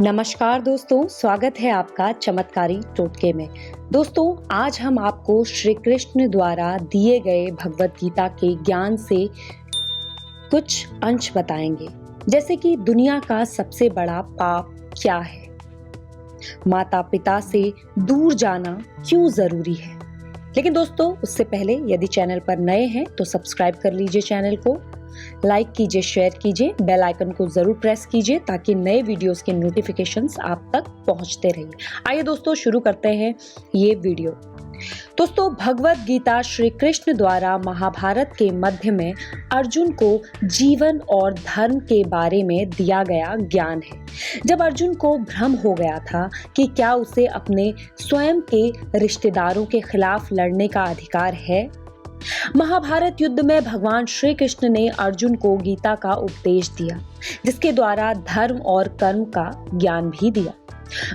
नमस्कार दोस्तों, स्वागत है आपका चमत्कारी टोटके में। दोस्तों, आज हम आपको श्री कृष्ण द्वारा दिए गए भगवत गीता के ज्ञान से कुछ अंश बताएंगे, जैसे कि दुनिया का सबसे बड़ा पाप क्या है, माता पिता से दूर जाना क्यों जरूरी है। लेकिन दोस्तों, उससे पहले यदि चैनल पर नए हैं तो सब्सक्राइब कर लीजिए चैनल को, लाइक कीजिए, शेयर कीजिए, बेल आइकन को जरूर प्रेस कीजिए ताकि नए वीडियोस के नोटिफिकेशंस आप तक पहुंचते रहिए। आइए दोस्तों, शुरू करते हैं ये वीडियो। दोस्तों, भगवत गीता श्री कृष्ण द्वारा महाभारत के मध्य में अर्जुन को जीवन और धर्म के बारे में दिया गया ज्ञान है। जब अर्जुन को भ्रम हो गया था कि क्या उसे अपने स्वयं के रिश्तेदारों के खिलाफ लड़ने का अधिकार है, महाभारत युद्ध में भगवान श्री कृष्ण ने अर्जुन को गीता का उपदेश दिया, जिसके द्वारा धर्म और कर्म का ज्ञान भी दिया।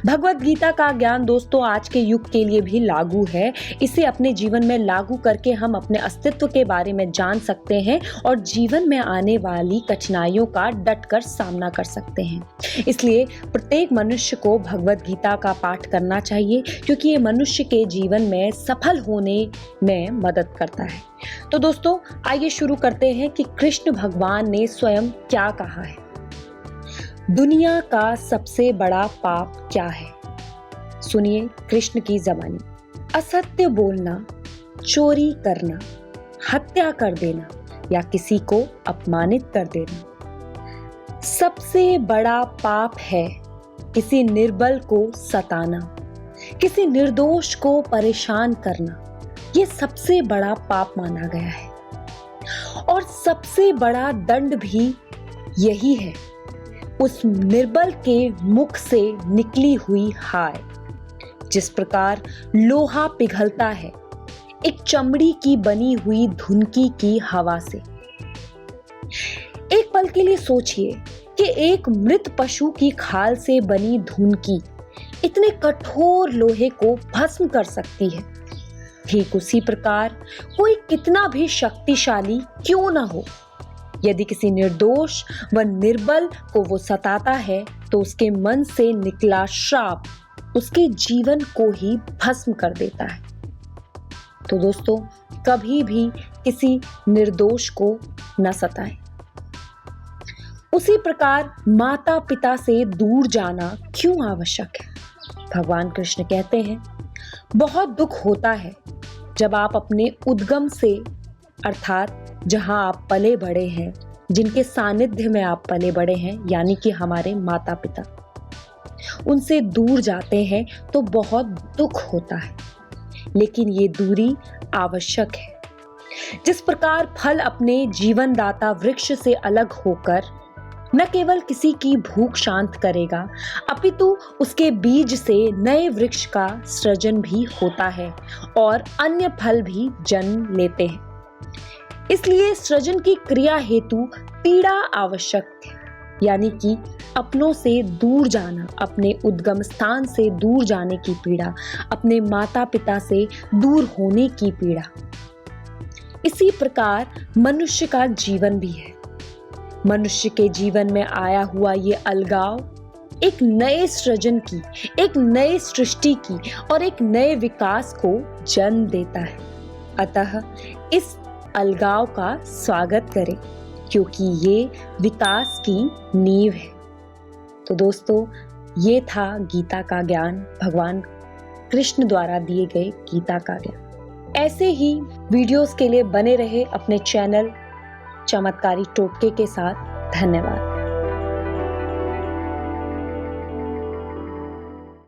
भगवत गीता का ज्ञान दोस्तों आज के युग के लिए भी लागू है। इसे अपने जीवन में लागू करके हम अपने अस्तित्व के बारे में जान सकते हैं और जीवन में आने वाली कठिनाइयों का डटकर सामना कर सकते हैं। इसलिए प्रत्येक मनुष्य को भगवत गीता का पाठ करना चाहिए, क्योंकि ये मनुष्य के जीवन में सफल होने में मदद करता है। तो दोस्तों, आइए शुरू करते हैं कि कृष्ण भगवान ने स्वयं क्या कहा है। दुनिया का सबसे बड़ा पाप क्या है? सुनिए कृष्ण की ज़बानी। असत्य बोलना, चोरी करना, हत्या कर देना या किसी को अपमानित कर देना। सबसे बड़ा पाप है किसी निर्बल को सताना, किसी निर्दोष को परेशान करना। ये सबसे बड़ा पाप माना गया है और सबसे बड़ा दंड भी यही है, उस निर्बल के मुख से निकली हुई हाय। जिस प्रकार लोहा पिघलता है एक चमड़ी की बनी हुई धुनकी की हवा से। एक पल के लिए सोचिए कि एक मृत पशु की खाल से बनी धुनकी इतने कठोर लोहे को भस्म कर सकती है। ठीक उसी प्रकार कोई कितना भी शक्तिशाली क्यों ना हो, यदि किसी निर्दोष व निर्बल को वो सताता है तो उसके मन से निकला श्राप उसके जीवन को ही भस्म कर देता है। तो दोस्तों, कभी भी किसी निर्दोष को न सताएं। उसी प्रकार माता पिता से दूर जाना क्यों आवश्यक है? भगवान कृष्ण कहते हैं, बहुत दुख होता है जब आप अपने उद्गम से, अर्थात जहां आप पले बड़े हैं, जिनके सानिध्य में आप पले बड़े हैं, यानी कि हमारे माता पिता, उनसे दूर जाते हैं तो बहुत दुख होता है। लेकिन ये दूरी आवश्यक है। जिस प्रकार फल अपने जीवनदाता वृक्ष से अलग होकर न केवल किसी की भूख शांत करेगा, अपितु उसके बीज से नए वृक्ष का सृजन भी होता है और अन्य फल भी जन्म लेते हैं। इसलिए सृजन की क्रिया हेतु पीड़ा आवश्यक है, यानी कि अपनों से दूर जाना, अपने उद्गम स्थान से दूर जाने की पीड़ा, अपने माता पिता से दूर होने की पीड़ा। इसी प्रकार मनुष्य का जीवन भी है। मनुष्य के जीवन में आया हुआ ये अलगाव एक नए सृजन की, एक नए सृष्टि की और एक नए विकास को जन्म देता है। अतः इस अलगाव का स्वागत करें, क्योंकि ये विकास की नींव है। तो दोस्तों, ये था गीता का ज्ञान, भगवान कृष्ण द्वारा दिए गए गीता का ज्ञान। ऐसे ही वीडियोस के लिए बने रहे अपने चैनल चमत्कारी टोटके के साथ। धन्यवाद।